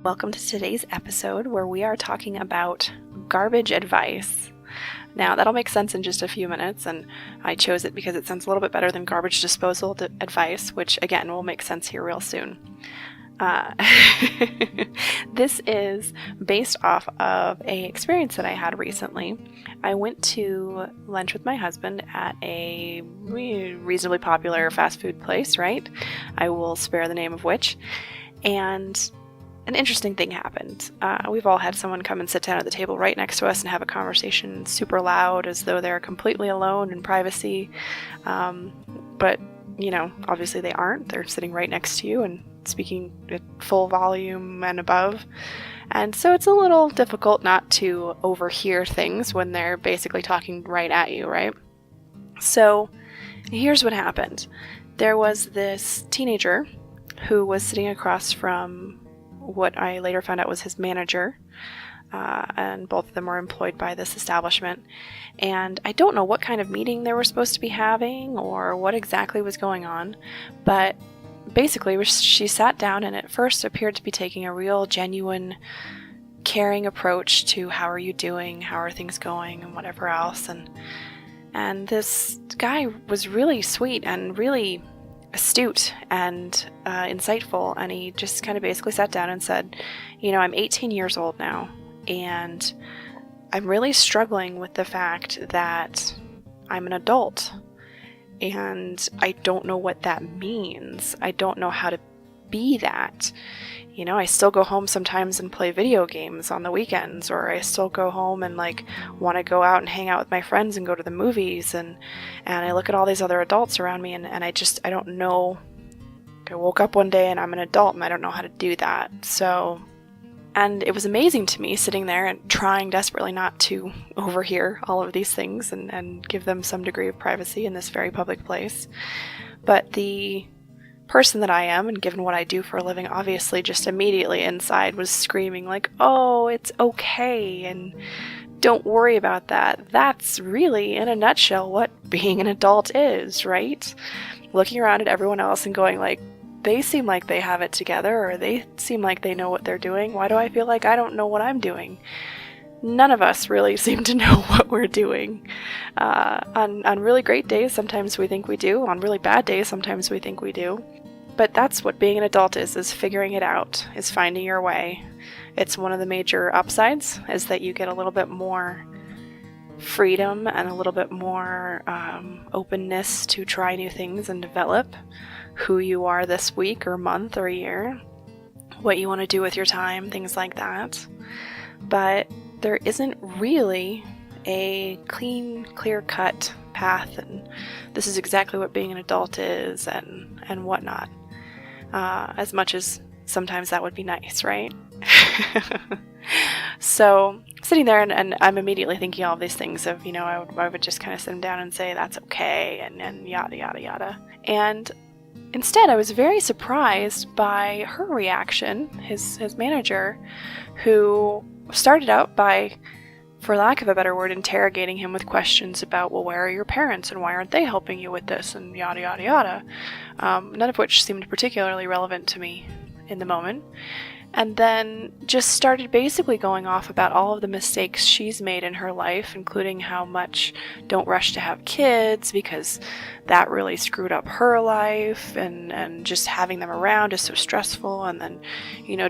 Welcome to today's episode where we are talking about garbage advice. Now, that'll make sense in just a few minutes, and I chose it because it sounds a little bit better than garbage disposal advice, which, again, will make sense here real soon. This is based off of an experience that I had recently. I went to lunch with my husband at a reasonably popular fast food place, right? I will spare the name of which. And an interesting thing happened. We've all had someone come and sit down at the table right next to us and have a conversation super loud as though they're completely alone in privacy. But, obviously they aren't. They're sitting right next to you and speaking at full volume and above. And so it's a little difficult not to overhear things when they're basically talking right at you, right? So here's what happened. There was this teenager who was sitting across from what I later found out was his manager, and both of them were employed by this establishment. And I don't know what kind of meeting they were supposed to be having or what exactly was going on, but basically she sat down and at first appeared to be taking a real genuine caring approach to how are you doing, how are things going, and whatever else. And this guy was really sweet and really astute and insightful, and he just kind of basically sat down and said, I'm 18 years old now, and I'm really struggling with the fact that I'm an adult, and I don't know what that means. I don't know how to be that. I still go home sometimes and play video games on the weekends, or I still go home and want to go out and hang out with my friends and go to the movies, and I look at all these other adults around me and I don't know. I woke up one day and I'm an adult and I don't know how to do that. And it was amazing to me sitting there and trying desperately not to overhear all of these things and give them some degree of privacy in this very public place. But the person that I am, and given what I do for a living, obviously just immediately inside was screaming oh, it's okay, and don't worry about that. That's really, in a nutshell, what being an adult is, right? Looking around at everyone else and going they seem like they have it together, or they seem like they know what they're doing. Why do I feel like I don't know what I'm doing? None of us really seem to know what we're doing. On really great days, sometimes we think we do. On really bad days, sometimes we think we do. But that's what being an adult is figuring it out, is finding your way. It's one of the major upsides, is that you get a little bit more freedom and a little bit more openness to try new things and develop who you are this week or month or year, what you want to do with your time, things like that. But there isn't really a clean, clear-cut path, and this is exactly what being an adult is, and whatnot. As much as sometimes that would be nice, right? So sitting there, and I'm immediately thinking all of these things of, I would just kind of sit him down and say, that's okay, and yada, yada, yada. And instead, I was very surprised by her reaction, his manager, who started out by, for lack of a better word, interrogating him with questions about, well, where are your parents and why aren't they helping you with this, and yada, yada, yada. None of which seemed particularly relevant to me in the moment. And then just started basically going off about all of the mistakes she's made in her life, including how much don't rush to have kids because that really screwed up her life, and just having them around is so stressful, and then,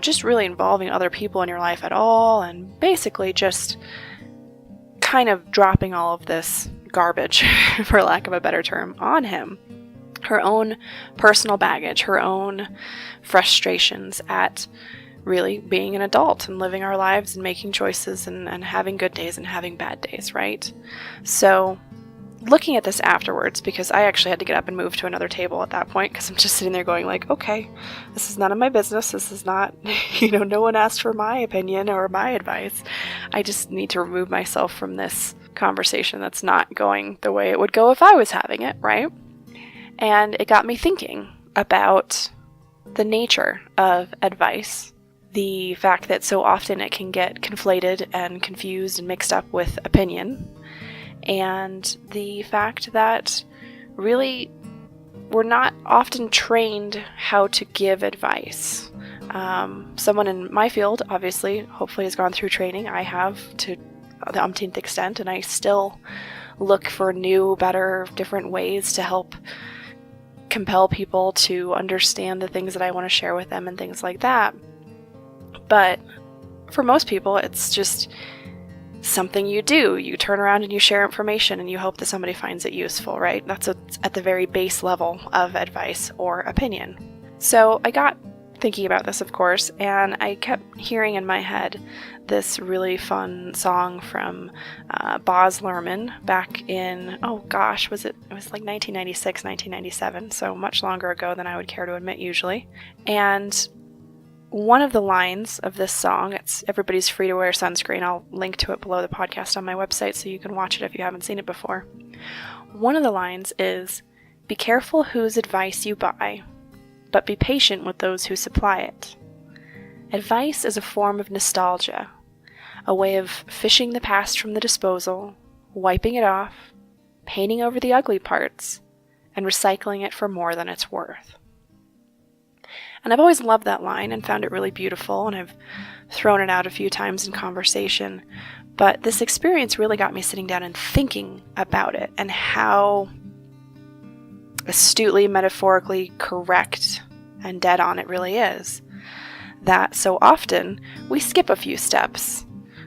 just really involving other people in your life at all, and basically just kind of dropping all of this garbage, for lack of a better term, on him. Her own personal baggage, her own frustrations at really being an adult and living our lives and making choices and having good days and having bad days, right? So looking at this afterwards, because I actually had to get up and move to another table at that point, because I'm just sitting there going okay, this is none of my business. This is not, no one asked for my opinion or my advice. I just need to remove myself from this conversation that's not going the way it would go if I was having it, right? And it got me thinking about the nature of advice, the fact that so often it can get conflated and confused and mixed up with opinion, and the fact that really we're not often trained how to give advice. Someone in my field, obviously, hopefully has gone through training. I have, to the umpteenth extent, and I still look for new, better, different ways to help compel people to understand the things that I want to share with them and things like that. But for most people, it's just something you do. You turn around and you share information and you hope that somebody finds it useful, right? That's at the very base level of advice or opinion. So I got thinking about this, of course, and I kept hearing in my head this really fun song from Baz Luhrmann back in, it was like 1996, 1997, so much longer ago than I would care to admit usually. And one of the lines of this song, it's "Everybody's free to wear sunscreen." I'll link to it below the podcast on my website so you can watch it if you haven't seen it before. One of the lines is, "Be careful whose advice you buy, but be patient with those who supply it." Advice is a form of nostalgia, a way of fishing the past from the disposal, wiping it off, painting over the ugly parts, and recycling it for more than it's worth. And I've always loved that line and found it really beautiful, and I've thrown it out a few times in conversation. But this experience really got me sitting down and thinking about it and how astutely, metaphorically correct and dead on it really is. That so often we skip a few steps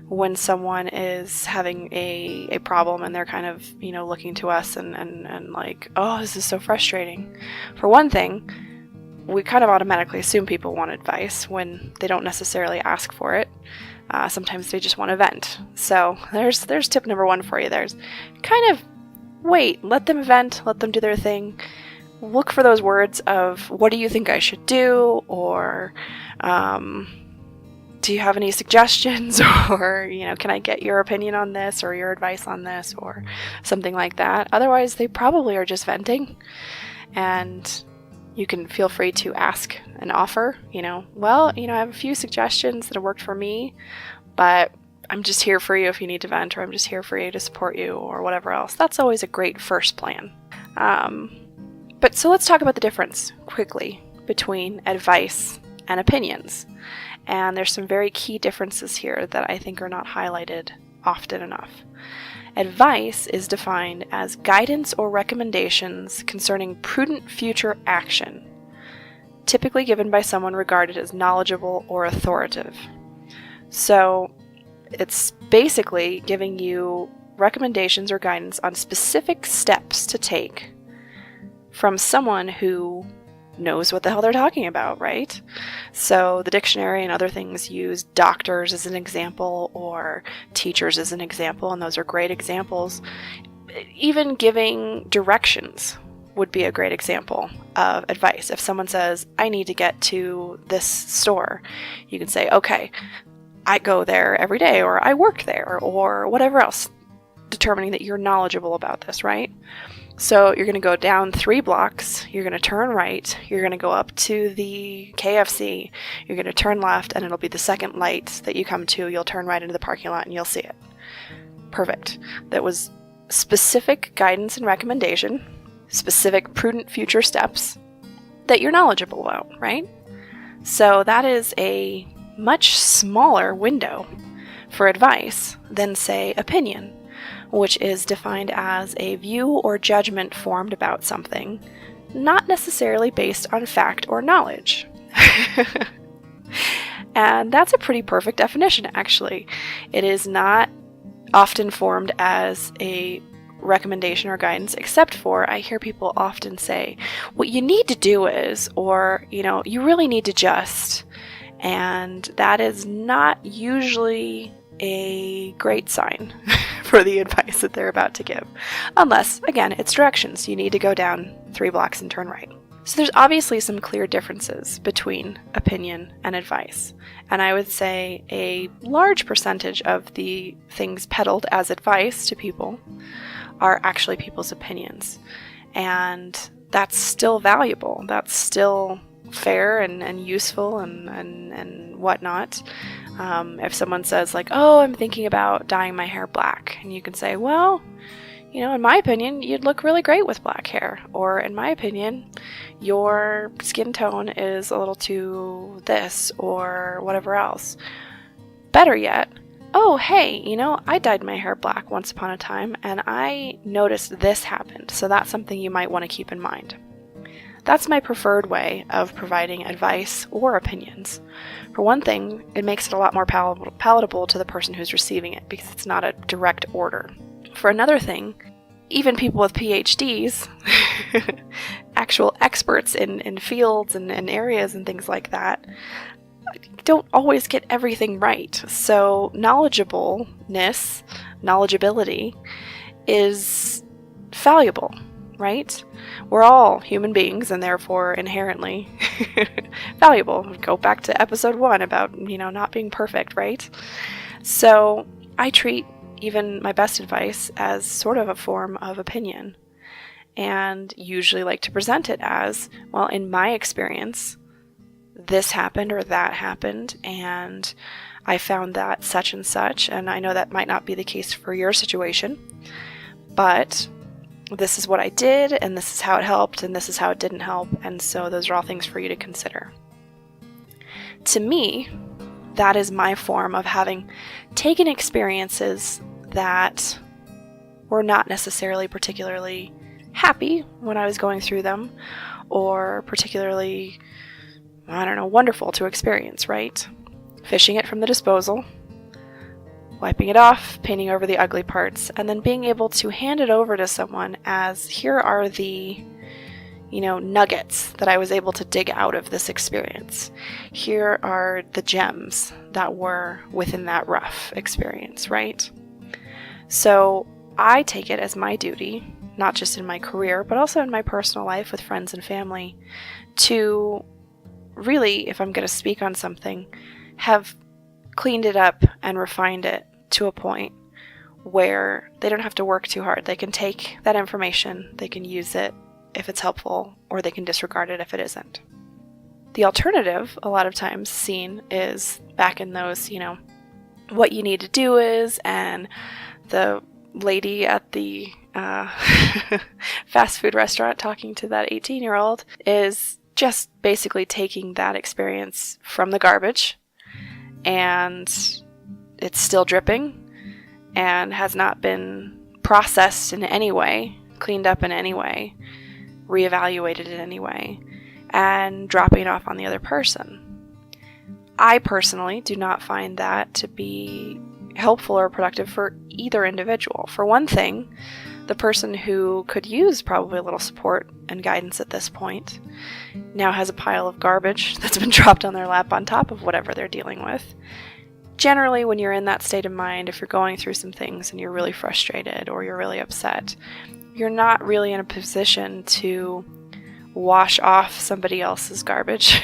when someone is having a problem and they're kind of, looking to us and like, oh, this is so frustrating. For one thing, we kind of automatically assume people want advice when they don't necessarily ask for it. Sometimes they just want to vent. So there's tip number one for you. There's kind of wait, let them vent, let them do their thing. Look for those words of, what do you think I should do? Or do you have any suggestions? Or, can I get your opinion on this or your advice on this or something like that? Otherwise, they probably are just venting. And you can feel free to ask and offer, I have a few suggestions that have worked for me, but I'm just here for you if you need to vent, or I'm just here for you to support you, or whatever else. That's always a great first plan. But so let's talk about the difference quickly between advice and opinions. And there's some very key differences here that I think are not highlighted often enough. Advice is defined as guidance or recommendations concerning prudent future action, typically given by someone regarded as knowledgeable or authoritative. So it's basically giving you recommendations or guidance on specific steps to take from someone who knows what the hell they're talking about, right? So the dictionary and other things use doctors as an example or teachers as an example, and those are great examples. Even giving directions would be a great example of advice. If someone says, I need to get to this store, you can say, okay, I go there every day, or I work there, or whatever else, determining that you're knowledgeable about this, right? So you're going to go down 3 blocks, you're going to turn right, you're going to go up to the KFC, you're going to turn left, and it'll be the second light that you come to. You'll turn right into the parking lot and you'll see it. Perfect. That was specific guidance and recommendation, specific prudent future steps that you're knowledgeable about, right? So that is a much smaller window for advice than, say, opinion, which is defined as a view or judgment formed about something, not necessarily based on fact or knowledge. And that's a pretty perfect definition, actually. It is not often formed as a recommendation or guidance, except for I hear people often say, what you need to do is, or, you really need to just, and that is not usually a great sign for the advice that they're about to give. Unless, again, it's directions. You need to go down 3 blocks and turn right. So there's obviously some clear differences between opinion and advice. And I would say a large percentage of the things peddled as advice to people are actually people's opinions. And that's still valuable. That's still fair and useful and whatnot. If someone says like, oh, I'm thinking about dyeing my hair black, and you can say, well, In my opinion, you'd look really great with black hair. Or in my opinion, your skin tone is a little too this or whatever else. Better yet, oh, hey, I dyed my hair black once upon a time and I noticed this happened. So that's something you might want to keep in mind. That's my preferred way of providing advice or opinions. For one thing, it makes it a lot more palatable to the person who's receiving it because it's not a direct order. For another thing, even people with PhDs, actual experts in fields and areas and things like that, don't always get everything right. So knowledgeability is valuable, right? We're all human beings and therefore inherently valuable. Go back to episode 1 about, not being perfect, right? So I treat even my best advice as sort of a form of opinion, and usually like to present it as, well, in my experience, this happened or that happened, and I found that such and such, and I know that might not be the case for your situation, but this is what I did, and this is how it helped, and this is how it didn't help, and so those are all things for you to consider. To me, that is my form of having taken experiences that were not necessarily particularly happy when I was going through them, or particularly, wonderful to experience, right? Fishing it from the disposal, wiping it off, painting over the ugly parts, and then being able to hand it over to someone as, here are the nuggets that I was able to dig out of this experience. Here are the gems that were within that rough experience, right? So I take it as my duty, not just in my career, but also in my personal life with friends and family, to really, if I'm going to speak on something, have cleaned it up and refined it to a point where they don't have to work too hard. They can take that information, they can use it if it's helpful, or they can disregard it if it isn't. The alternative, a lot of times seen, is back in those, what you need to do is, and the lady at the fast food restaurant talking to that 18-year-old is just basically taking that experience from the garbage, and it's still dripping and has not been processed in any way, cleaned up in any way, reevaluated in any way, and dropping it off on the other person. I personally do not find that to be helpful or productive for either individual. For one thing, the person who could use probably a little support and guidance at this point now has a pile of garbage that's been dropped on their lap on top of whatever they're dealing with. Generally, when you're in that state of mind, if you're going through some things and you're really frustrated or you're really upset, you're not really in a position to wash off somebody else's garbage,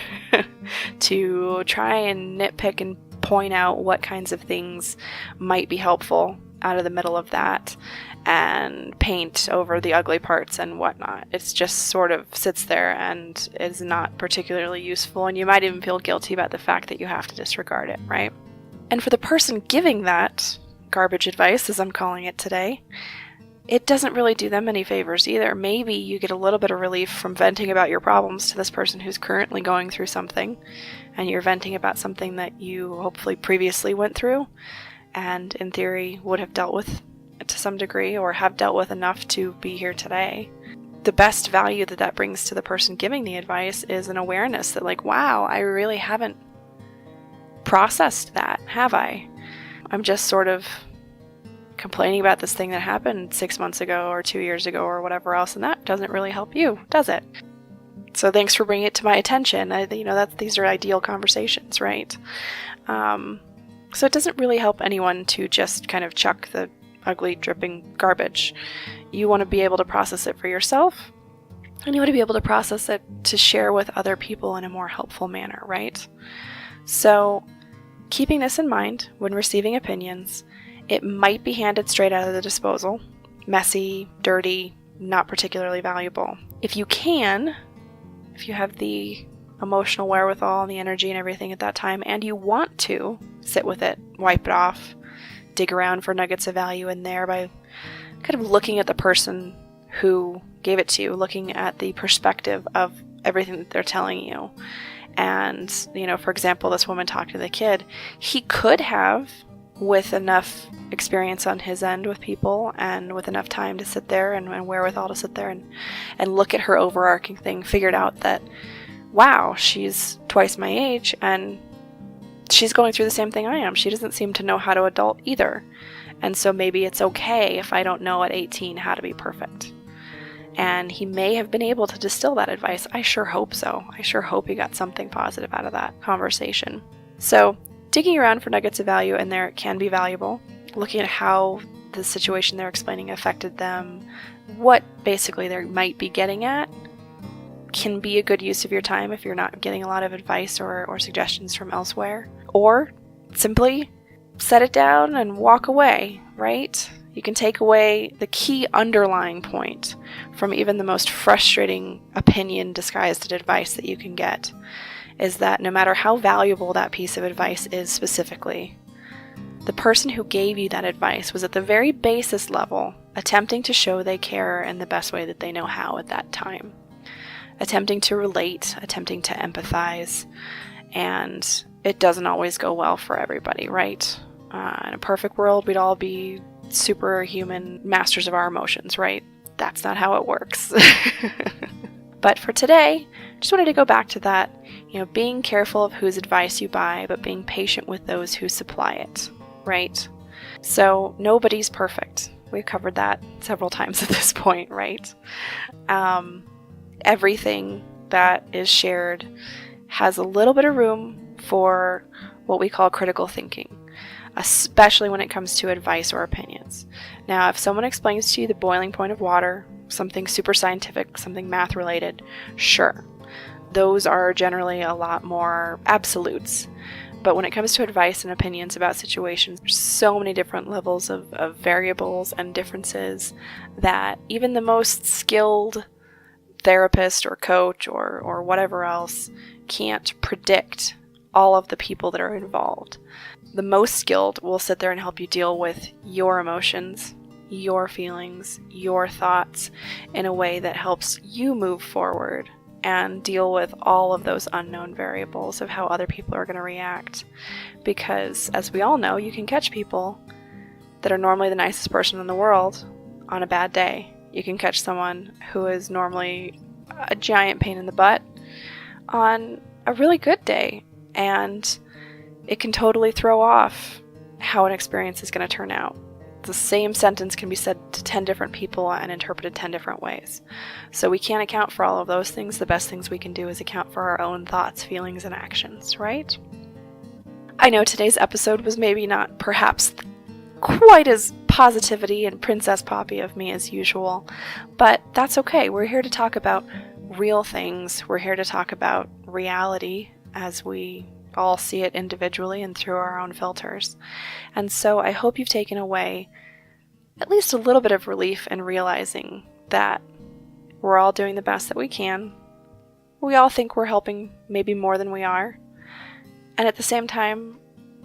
to try and nitpick and point out what kinds of things might be helpful out of the middle of that and paint over the ugly parts and whatnot. It's just sort of sits there and is not particularly useful, and you might even feel guilty about the fact that you have to disregard it, right? And for the person giving that garbage advice, as I'm calling it today, it doesn't really do them any favors either. Maybe you get a little bit of relief from venting about your problems to this person who's currently going through something, and you're venting about something that you hopefully previously went through and in theory would have dealt with to some degree, or have dealt with enough to be here today. The best value that that brings to the person giving the advice is an awareness that, like, wow, I really haven't processed that, have I? I'm just sort of complaining about this thing that happened 6 months ago or 2 years ago or whatever else, and that doesn't really help you, does it? So thanks for bringing it to my attention. These are ideal conversations, right? So it doesn't really help anyone to just kind of chuck the ugly, dripping garbage. You want to be able to process it for yourself, and you want to be able to process it to share with other people in a more helpful manner, right? So keeping this in mind when receiving opinions, it might be handed straight out of the disposal, messy, dirty, not particularly valuable. If you have the emotional wherewithal and the energy and everything at that time, and you want to sit with it, wipe it off, dig around for nuggets of value in there by kind of looking at the person who gave it to you, looking at the perspective of everything that they're telling you. And, for example, this woman talking to the kid, he could have, with enough experience on his end with people and with enough time to sit there and wherewithal to sit there and look at her overarching thing, figured out that, wow, she's twice my age and she's going through the same thing I am. She doesn't seem to know how to adult either. And so maybe it's okay if I don't know at 18 how to be perfect. And he may have been able to distill that advice. I sure hope so. I sure hope he got something positive out of that conversation. So digging around for nuggets of value in there can be valuable. Looking at how the situation they're explaining affected them, what basically they might be getting at, can be a good use of your time if you're not getting a lot of advice or suggestions from elsewhere. Or simply set it down and walk away, right? You can take away the key underlying point from even the most frustrating opinion disguised as advice that you can get, is that no matter how valuable that piece of advice is specifically, the person who gave you that advice was at the very basis level attempting to show they care in the best way that they know how at that time. Attempting to relate, attempting to empathize, and it doesn't always go well for everybody, right? In a perfect world, we'd all be superhuman masters of our emotions, right? That's not how it works. But for today, just wanted to go back to that, being careful of whose advice you buy, but being patient with those who supply it, right? So nobody's perfect. We've covered that several times at this point, right? Everything that is shared has a little bit of room for what we call critical thinking, especially when it comes to advice or opinions. Now, if someone explains to you the boiling point of water, something super scientific, something math related, sure. Those are generally a lot more absolutes. But when it comes to advice and opinions about situations, there's so many different levels of variables and differences that even the most skilled therapist or coach or whatever else can't predict all of the people that are involved. The most skilled will sit there and help you deal with your emotions, your feelings, your thoughts in a way that helps you move forward and deal with all of those unknown variables of how other people are going to react. Because, as we all know, you can catch people that are normally the nicest person in the world on a bad day. You can catch someone who is normally a giant pain in the butt on a really good day, and it can totally throw off how an experience is going to turn out. The same sentence can be said to 10 different people and interpreted 10 different ways. So we can't account for all of those things. The best things we can do is account for our own thoughts, feelings, and actions, right? I know today's episode was maybe not perhaps quite as positivity and Princess Poppy of me as usual, but that's okay. We're here to talk about real things. We're here to talk about reality as we all see it individually and through our own filters. And so I hope you've taken away at least a little bit of relief in realizing that we're all doing the best that we can. We all think we're helping maybe more than we are. And at the same time,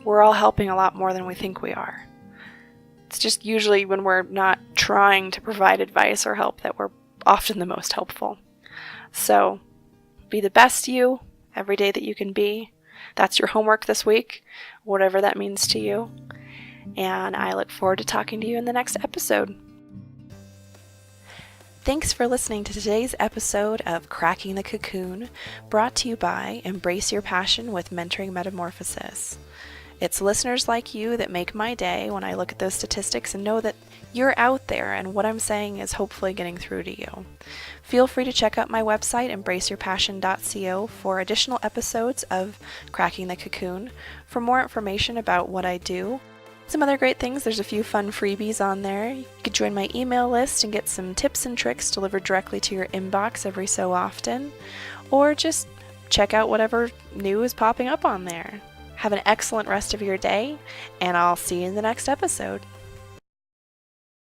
we're all helping a lot more than we think we are. It's just usually when we're not trying to provide advice or help that we're often the most helpful. So be the best you every day that you can be. That's your homework this week, whatever that means to you. And I look forward to talking to you in the next episode. Thanks for listening to today's episode of Cracking the Cocoon, brought to you by Embrace Your Passion with Mentoring Metamorphosis. It's listeners like you that make my day when I look at those statistics and know that you're out there and what I'm saying is hopefully getting through to you. Feel free to check out my website, embraceyourpassion.co, for additional episodes of Cracking the Cocoon, for more information about what I do. Some other great things, there's a few fun freebies on there. You could join my email list and get some tips and tricks delivered directly to your inbox every so often, or just check out whatever new is popping up on there. Have an excellent rest of your day, and I'll see you in the next episode.